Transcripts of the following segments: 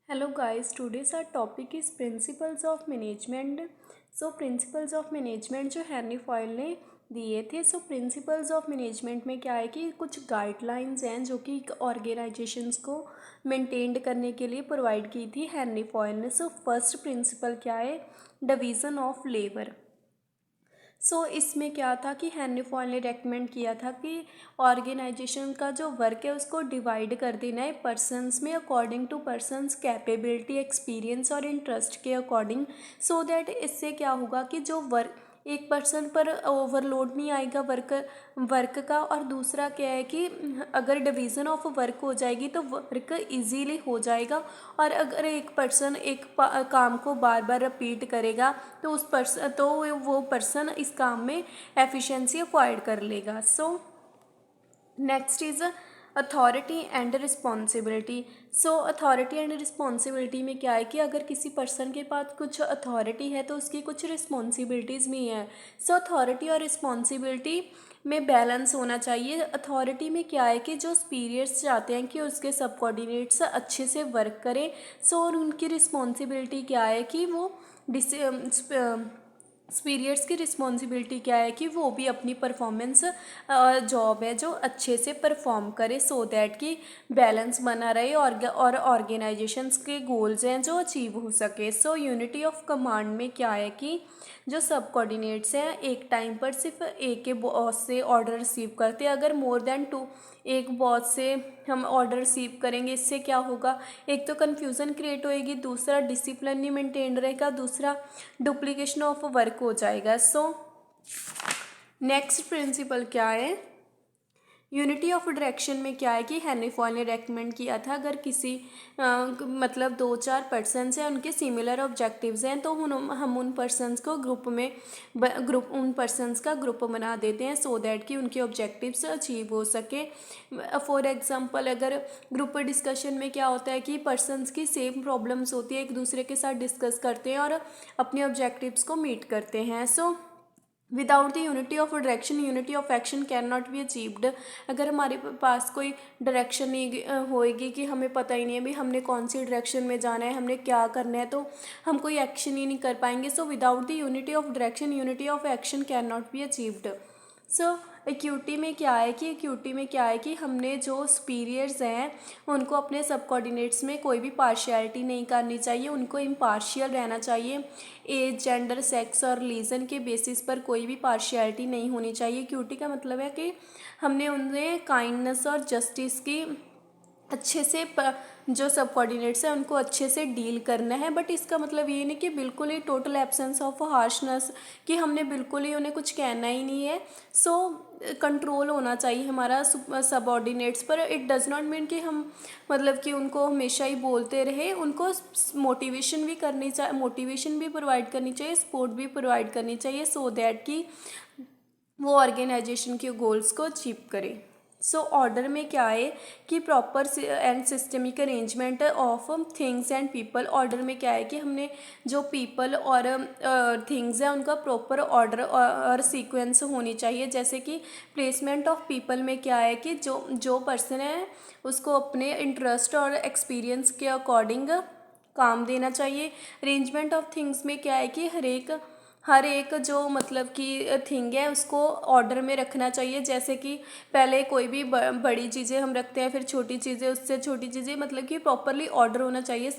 Hello guys, today's our topic is principles of management. Principles of management जो Henry foil ने दिए थे। Principles of management में क्या है कि कुछ गाइडलाइंस हैं जो कि ऑर्गेनाइजेशंस को मेंटेन करने के लिए प्रोवाइड की थी हेनरी फॉयल ने। फर्स्ट प्रिंसिपल क्या है? Division of labour. इसमें क्या था कि हेनरी फॉयल ने रेकमेंड किया था कि ऑर्गेनाइजेशन का जो वर्क है उसको डिवाइड कर देना है पर्सन्स में according to persons capability, experience और इंटरेस्ट के अकॉर्डिंग। दैट इससे क्या होगा कि जो वर्क एक पर्सन पर ओवरलोड नहीं आएगा वर्क का। और दूसरा क्या है कि अगर डिवीज़न ऑफ वर्क हो जाएगी तो वर्क इजीली हो जाएगा। और अगर एक पर्सन काम को बार बार रिपीट करेगा तो वो पर्सन इस काम में एफिशिएंसी एक्वायर्ड कर लेगा। Next is authority and responsibility. Authority and responsibility में क्या है कि अगर किसी पर्सन के पास कुछ अथॉरिटी है तो उसकी कुछ रिस्पॉन्सिबिलिटीज़ भी हैं। अथॉरिटी और रिस्पॉन्सिबिलिटी में बैलेंस होना चाहिए। अथॉरिटी में क्या है कि जो सुपीरियर्स चाहते हैं कि उसके सबऑर्डिनेट्स अच्छे से वर्क करें। और उनकी रिस्पॉन्सिबिलिटी क्या है कि वो सुपीरियर्स की रिस्पॉन्सिबिलिटी क्या है कि वो भी अपनी परफॉर्मेंस जॉब है जो अच्छे से परफॉर्म करे दैट कि बैलेंस बना रहे और ऑर्गेनाइजेशंस के गोल्स हैं जो अचीव हो सके। यूनिटी ऑफ कमांड में क्या है कि जो सब कोऑर्डिनेट्स हैं एक टाइम पर सिर्फ एक के बॉस से ऑर्डर रिसीव करते हैं। अगर मोर देन टू एक बॉस से हम ऑर्डर रिसीव करेंगे इससे क्या होगा, एक तो कन्फ्यूज़न क्रिएट होएगी, दूसरा डिसिप्लिन नहीं मेंटेन रहेगा, दूसरा डुप्लीकेशन ऑफ वर्क हो जाएगा। नेक्स्ट प्रिंसिपल क्या है? यूनिटी ऑफ डायरेक्शन में क्या है कि हेनरी फॉयल ने रेकमेंड किया था अगर किसी मतलब 2-4 पर्सन्स हैं उनके सिमिलर ऑब्जेक्टिव्स हैं तो हम उन पर्सन्स को उन पर्सन्स का ग्रुप बना देते हैं दैट कि उनके ऑब्जेक्टिव्स अचीव हो सके। फॉर एग्जांपल अगर ग्रुप डिस्कशन में क्या होता है कि पर्सन्स की सेम प्रॉब्लम्स होती है, एक दूसरे के साथ डिस्कस करते हैं और अपने ऑब्जेक्टिव्स को मीट करते हैं। Without the unity of direction unity of action can not be achieved. अगर हमारे पास कोई डायरेक्शन नहीं होएगी कि हमें पता ही नहीं है भी हमने कौन सी डायरेक्शन में जाना है, हमने क्या करना है, तो हम कोई एक्शन ही नहीं कर पाएंगे। Without the unity of direction unity of action can not be achieved. Equity में क्या है कि हमने जो सुपीरियर्स हैं उनको अपने सब कोऑर्डिनेट्स में कोई भी पार्शियलिटी नहीं करनी चाहिए, उनको इम्पार्शियल रहना चाहिए। एज, जेंडर, सेक्स और रिलीजन के बेसिस पर कोई भी पार्शियलिटी नहीं होनी चाहिए। इक्विटी का मतलब है कि हमने उनमें काइंडनेस और जस्टिस की अच्छे से जो सब कोऑर्डिनेट्स हैं उनको अच्छे से डील करना है। बट इसका मतलब ये नहीं कि बिल्कुल ही टोटल एब्सेंस ऑफ हार्शनेस, कि हमने बिल्कुल ही उन्हें कुछ कहना ही नहीं है। कंट्रोल होना चाहिए हमारा सबऑर्डिनेट्स पर। इट डज़ नॉट मीन कि हम मतलब कि उनको हमेशा ही बोलते रहे, उनको मोटिवेशन भी प्रोवाइड करनी चाहिए, सपोर्ट भी प्रोवाइड करनी चाहिए दैट कि वो ऑर्गेनाइजेशन के गोल्स को अचीव करे। ऑर्डर में क्या है कि proper and systemic arrangement of things and people. Order में क्या है कि हमने जो पीपल और थिंग्स हैं उनका प्रॉपर ऑर्डर और सीक्वेंस होनी चाहिए। जैसे कि प्लेसमेंट ऑफ पीपल में क्या है कि जो पर्सन है उसको अपने इंटरेस्ट और एक्सपीरियंस के अकॉर्डिंग काम देना चाहिए। अरेंजमेंट ऑफ थिंग्स में क्या है कि हर एक जो मतलब कि थिंग है उसको ऑर्डर में रखना चाहिए। जैसे कि पहले कोई भी बड़ी चीज़ें हम रखते हैं, फिर छोटी चीज़ें, उससे छोटी चीज़ें, मतलब कि प्रॉपरली ऑर्डर होना चाहिए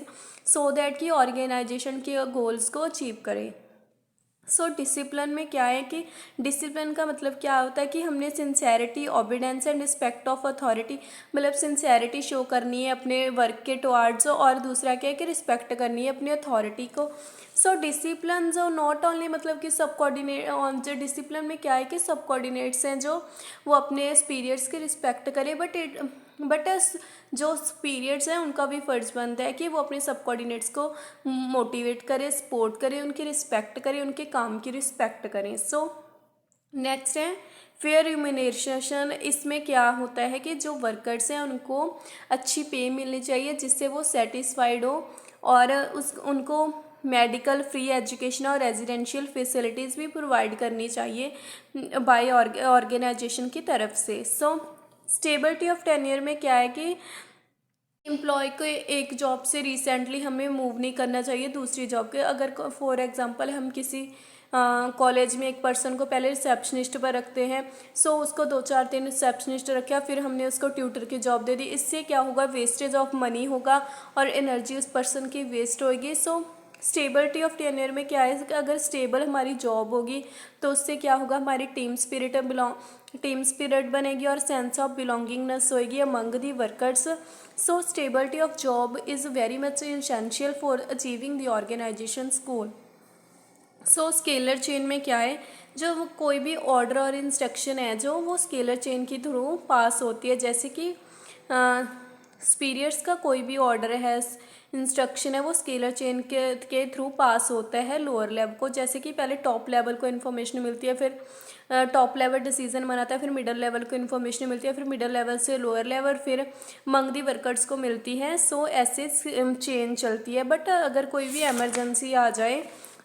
दैट कि ऑर्गेनाइजेशन के गोल्स को अचीव करें। डिसिप्लिन में क्या है कि डिसिप्लिन का मतलब क्या होता है कि हमने sincerity, obedience and respect of authority, मतलब सिंसेरिटी शो करनी है अपने वर्क के टुवार्ड्स, और दूसरा क्या है कि रिस्पेक्ट करनी है अपनी अथॉरिटी को। डिसिप्लिन जो नॉट ओनली मतलब कि सब कोऑर्डिनेट, जो डिसिप्लिन में क्या है कि सब कोऑर्डिनेट्स हैं जो वो अपने सुपीरियर्स की रिस्पेक्ट करें। बट जो सुपीरियर्स हैं उनका भी फ़र्ज़ बनता है कि वो अपने सब कोऑर्डिनेट्स को मोटिवेट करें, सपोर्ट करें, उनकी रिस्पेक्ट करें, उनके काम की रिस्पेक्ट करें। नेक्स्ट है फेयर रिम्यूनरेशन। इसमें क्या होता है कि जो वर्कर्स हैं उनको अच्छी पे मिलनी चाहिए जिससे वो सेटिस्फाइड हो, और उनको मेडिकल, फ्री एजुकेशन और रेजिडेंशियल फैसिलिटीज़ भी प्रोवाइड करनी चाहिए बाय ऑर्गेनाइजेशन की तरफ से। स्टेबिलिटी ऑफ टेन्योर में क्या है कि एम्प्लॉय को एक जॉब से रिसेंटली हमें मूव नहीं करना चाहिए दूसरी जॉब के। अगर फॉर एग्जांपल हम किसी कॉलेज में एक पर्सन को पहले रिसेप्शनिस्ट पर रखते हैं, सो उसको 2-4 दिन रिसेप्शनिस्ट रखा, फिर हमने उसको ट्यूटर की जॉब दे दी, इससे क्या होगा, वेस्टेज ऑफ मनी होगा और एनर्जी उस पर्सन की वेस्ट होगी। सो स्टेबिलिटी ऑफ टेन्योर में क्या है कि अगर स्टेबल हमारी जॉब होगी तो उससे क्या होगा, हमारी टीम स्पिरिट बनेगी और सेंस ऑफ बिलोंगिंगनेस होएगी among the workers. So stability of job is very much essential for achieving the organisation goal. So scalar chain में क्या है, जो कोई भी ऑर्डर और इंस्ट्रक्शन है जो वो स्केलर चेन के थ्रू पास होती है। जैसे कि सुपीरियर्स का कोई भी ऑर्डर है, इंस्ट्रक्शन है, वो स्केलर चेन के थ्रू पास होता है लोअर लेवल को। जैसे कि पहले टॉप लेवल को इन्फॉर्मेशन मिलती है, फिर टॉप लेवल डिसीजन बनाता है, फिर मिडल लेवल को इन्फॉर्मेशन मिलती है, फिर मिडल लेवल से लोअर लेवल, फिर मंग दी वर्कर्स को मिलती है। सो ऐसे चेन चलती है। बट अगर कोई भी एमरजेंसी आ जाए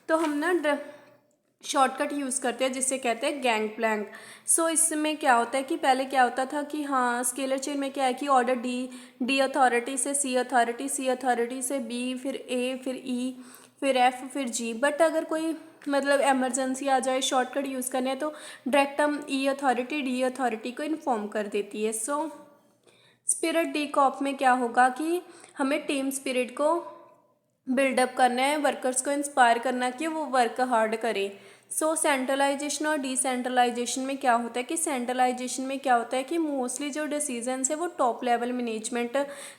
तो हम ना शॉर्टकट यूज़ करते हैं जिससे कहते हैं गैंग प्लैंक। सो इसमें क्या होता है कि पहले क्या होता था कि हाँ, स्केलर चेन में क्या है कि ऑर्डर डी अथॉरिटी से सी अथॉरिटी से बी, फिर ए, फिर ई, फिर एफ, फिर जी। बट अगर कोई मतलब एमरजेंसी आ जाए, शॉर्टकट यूज़ करने हैं, तो डायरेक्ट हम ई अथॉरिटी डी अथॉरिटी को इन्फॉर्म कर देती है। सो स्पिरिट डी कॉप में क्या होगा कि हमें टीम स्पिरिट को बिल्डअप करना है, वर्कर्स को इंस्पायर करना कि वो वर्क हार्ड करें। सो सेंट्रलाइजेशन और डिसेंट्रलाइजेशन में क्या होता है कि सेंट्रलाइजेशन में क्या होता है कि मोस्टली जो डिसीजंस है वो टॉप लेवल मैनेजमेंट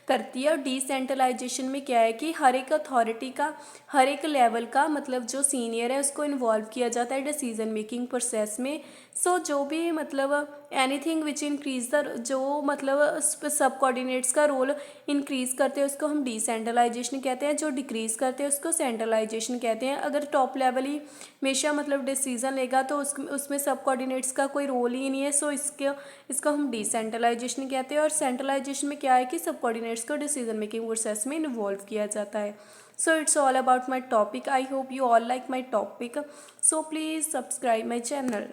करती है, और डिसेंट्रलाइजेशन में क्या है कि हर एक अथॉरिटी का, हर एक लेवल का मतलब जो सीनियर है उसको इन्वॉल्व किया जाता है डिसीजन मेकिंग प्रोसेस में। सो जो भी मतलब एनीथिंग विच इंक्रीज द, जो मतलब सब कोऑर्डिनेट्स का रोल इंक्रीज करते हैं उसको हम डिसेंट्रलाइजेशन कहते हैं, जो डिक्रीज करते हैं उसको सेंट्रलाइजेशन कहते हैं। अगर टॉप लेवल ही हमेशा मतलब डिसीजन लेगा तो उसमें सब कोऑर्डिनेट्स का कोई रोल ही नहीं है। सो इसको हम डिसेंट्रलाइजेशन कहते हैं। और सेंट्रलाइजेशन में क्या है कि सब कोऑर्डिनेट्स को डिसीजन मेकिंग प्रोसेस में इन्वॉल्व किया जाता है। So it's all about my topic. I hope you all like my topic. So please subscribe my channel.